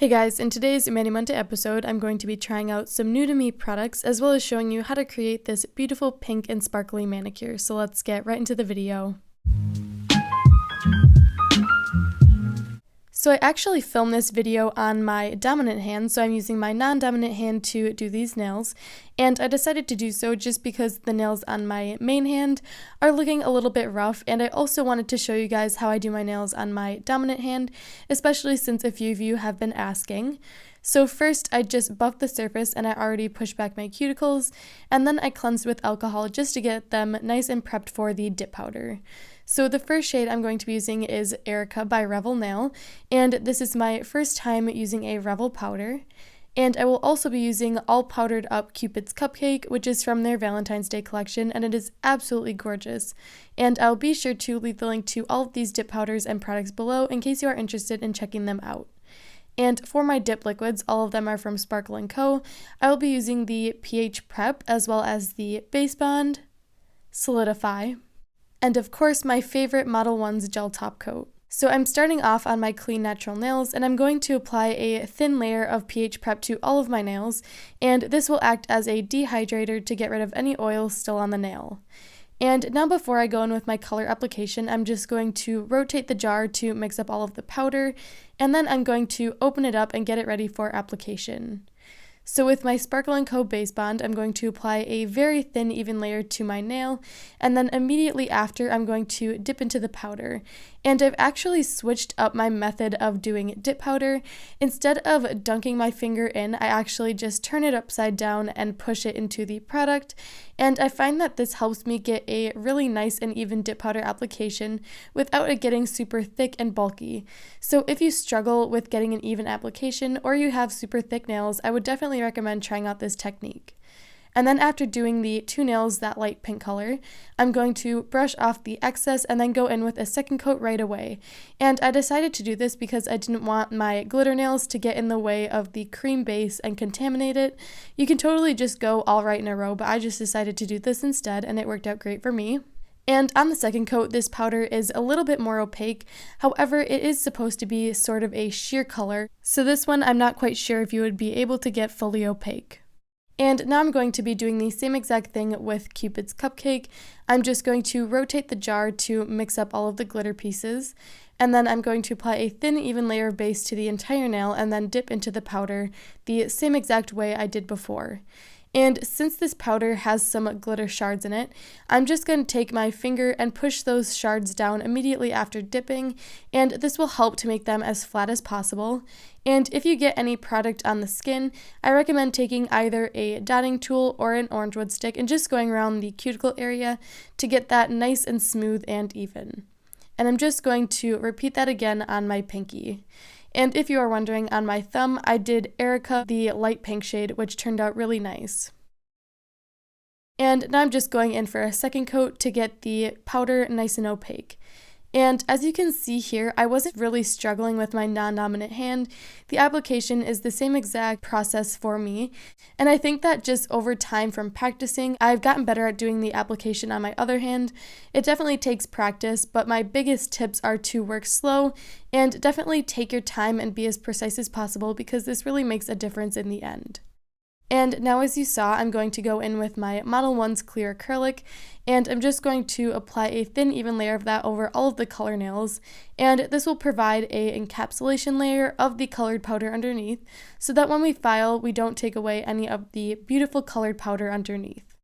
Hey guys, in today's Mani Monday episode, I'm going to be trying out some new to me products as well as showing you how to create this beautiful pink and sparkly manicure. So let's get right into the video. So I actually filmed this video on my dominant hand, so I'm using my non-dominant hand to do these nails, and I decided to do so just because the nails on my main hand are looking a little bit rough, and I also wanted to show you guys how I do my nails on my dominant hand, especially since a few of you have been asking. So first I just buffed the surface and I already pushed back my cuticles, and then I cleansed with alcohol just to get them nice and prepped for the dip powder. So the first shade I'm going to be using is Erica by Revel Nail, and this is my first time using a Revel powder. And I will also be using all powdered up Cupid's Cupcake, which is from their Valentine's Day collection, and it is absolutely gorgeous. And I'll be sure to leave the link to all of these dip powders and products below in case you are interested in checking them out. And for my dip liquids, all of them are from Sparkle & Co. I will be using the pH Prep as well as the Base Bond, Solidify, and of course my favorite Model 1's Gel Top Coat. So I'm starting off on my clean natural nails, and I'm going to apply a thin layer of pH Prep to all of my nails, and this will act as a dehydrator to get rid of any oil still on the nail. And now before I go in with my color application, I'm just going to rotate the jar to mix up all of the powder, and then I'm going to open it up and get it ready for application. So with my Sparkle & Co. Base Bond, I'm going to apply a very thin even layer to my nail, and then immediately after I'm going to dip into the powder. And I've actually switched up my method of doing dip powder. Instead of dunking my finger in, I actually just turn it upside down and push it into the product, and I find that this helps me get a really nice and even dip powder application without it getting super thick and bulky. So if you struggle with getting an even application or you have super thick nails, I would definitely recommend trying out this technique. And then after doing the two nails that light pink color, I'm going to brush off the excess and then go in with a second coat right away. And I decided to do this because I didn't want my glitter nails to get in the way of the cream base and contaminate it. You can totally just go all right in a row, but I just decided to do this instead, and it worked out great for me. And on the second coat, this powder is a little bit more opaque. However, it is supposed to be sort of a sheer color, so this one I'm not quite sure if you would be able to get fully opaque. And now I'm going to be doing the same exact thing with Cupid's Cupcake. I'm just going to rotate the jar to mix up all of the glitter pieces, and then I'm going to apply a thin even layer of base to the entire nail and then dip into the powder the same exact way I did before. And since this powder has some glitter shards in it, I'm just going to take my finger and push those shards down immediately after dipping, and this will help to make them as flat as possible. And if you get any product on the skin, I recommend taking either a dotting tool or an orange wood stick and just going around the cuticle area to get that nice and smooth and even. And I'm just going to repeat that again on my pinky. And if you are wondering, on my thumb, I did Erica, the light pink shade, which turned out really nice. And now I'm just going in for a second coat to get the powder nice and opaque. And as you can see here, I wasn't really struggling with my non-dominant hand. The application is the same exact process for me, and I think that just over time from practicing, I've gotten better at doing the application on my other hand. It definitely takes practice, but my biggest tips are to work slow and definitely take your time and be as precise as possible, because this really makes a difference in the end. And now, as you saw, I'm going to go in with my Model 1's clear acrylic, and I'm just going to apply a thin even layer of that over all of the color nails, and this will provide a encapsulation layer of the colored powder underneath, so that when we file, we don't take away any of the beautiful colored powder underneath.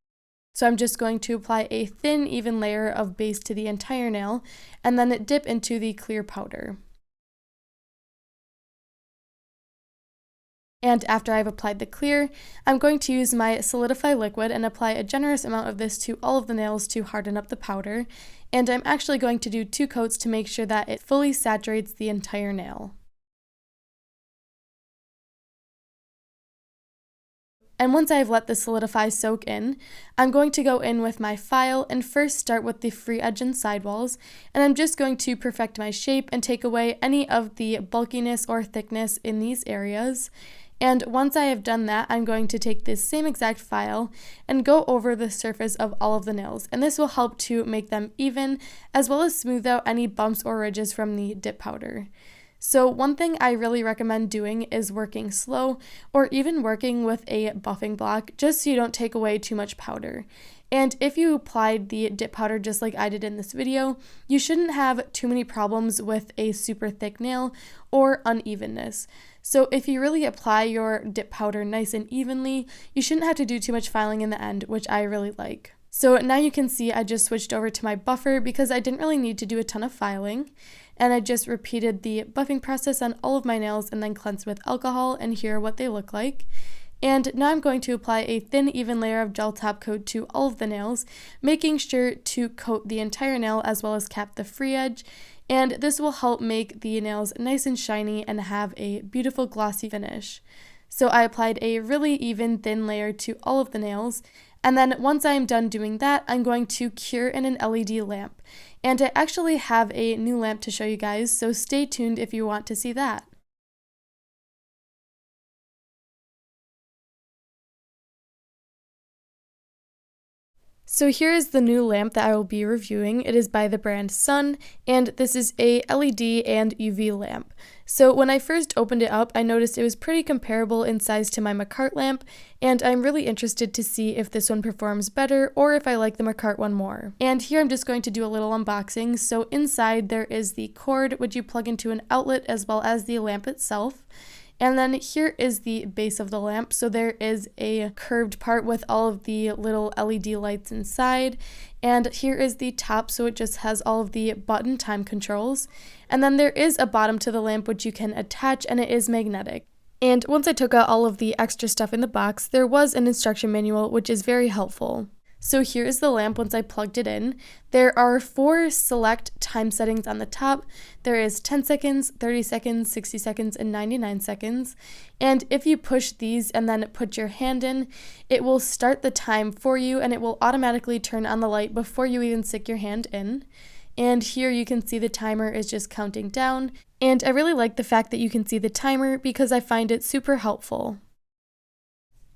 So I'm just going to apply a thin even layer of base to the entire nail, and then dip into the clear powder. And after I've applied the clear, I'm going to use my Solidify liquid and apply a generous amount of this to all of the nails to harden up the powder. And I'm actually going to do 2 coats to make sure that it fully saturates the entire nail. And once I've let the Solidify soak in, I'm going to go in with my file and first start with the free edge and sidewalls, and I'm just going to perfect my shape and take away any of the bulkiness or thickness in these areas. And once I have done that, I'm going to take this same exact file and go over the surface of all of the nails, and this will help to make them even, as well as smooth out any bumps or ridges from the dip powder. So one thing I really recommend doing is working slow or even working with a buffing block just so you don't take away too much powder. And if you applied the dip powder just like I did in this video, you shouldn't have too many problems with a super thick nail or unevenness. So if you really apply your dip powder nice and evenly, you shouldn't have to do too much filing in the end, which I really like. So now you can see I just switched over to my buffer because I didn't really need to do a ton of filing. And I just repeated the buffing process on all of my nails and then cleansed with alcohol, and here are what they look like. And now I'm going to apply a thin, even layer of gel top coat to all of the nails, making sure to coat the entire nail as well as cap the free edge. And this will help make the nails nice and shiny and have a beautiful glossy finish. So I applied a really even thin layer to all of the nails. And then once I am done doing that, I'm going to cure in an LED lamp. And I actually have a new lamp to show you guys, so stay tuned if you want to see that. So here is the new lamp that I will be reviewing. It is by the brand Sun, and this is a LED and UV lamp. So when I first opened it up, I noticed it was pretty comparable in size to my Macart lamp, and I'm really interested to see if this one performs better or if I like the Macart one more. And here I'm just going to do a little unboxing. So inside there is the cord, which you plug into an outlet, as well as the lamp itself. And then here is the base of the lamp. So there is a curved part with all of the little LED lights inside. And here is the top, so it just has all of the button time controls. And then there is a bottom to the lamp which you can attach, and it is magnetic. And once I took out all of the extra stuff in the box, there was an instruction manual which is very helpful. So here is the lamp once I plugged it in. There are 4 select time settings on the top. There is 10 seconds, 30 seconds, 60 seconds, and 99 seconds. And if you push these and then put your hand in, it will start the time for you, and it will automatically turn on the light before you even stick your hand in. And here you can see the timer is just counting down. And I really like the fact that you can see the timer because I find it super helpful.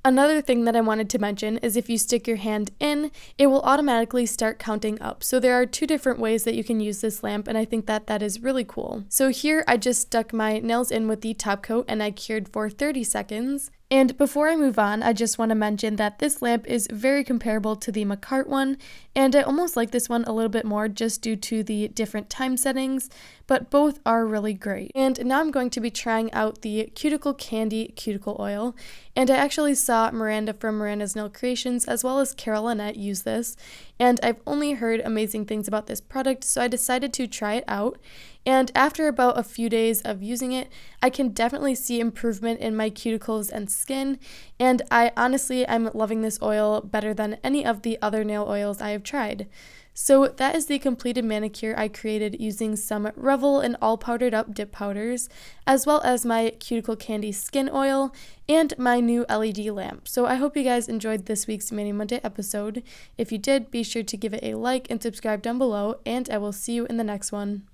Another thing that I wanted to mention is if you stick your hand in, it will automatically start counting up. So there are 2 different ways that you can use this lamp, and I think that that is really cool. So here I just stuck my nails in with the top coat and I cured for 30 seconds. And before I move on, I just want to mention that this lamp is very comparable to the Macart one, and I almost like this one a little bit more just due to the different time settings, but both are really great. And now I'm going to be trying out the Cuticle Candy Cuticle Oil, and I actually saw Miranda from Miranda's Nail Creations as well as Carol Annette use this, and I've only heard amazing things about this product, so I decided to try it out. And after about a few days of using it, I can definitely see improvement in my cuticles and skin, and I'm loving this oil better than any of the other nail oils I have tried. So that is the completed manicure I created using some Revel and all powdered up dip powders, as well as my Cuticle Candy skin oil and my new LED lamp. So I hope you guys enjoyed this week's Mani Monday episode. If you did, be sure to give it a like and subscribe down below, and I will see you in the next one.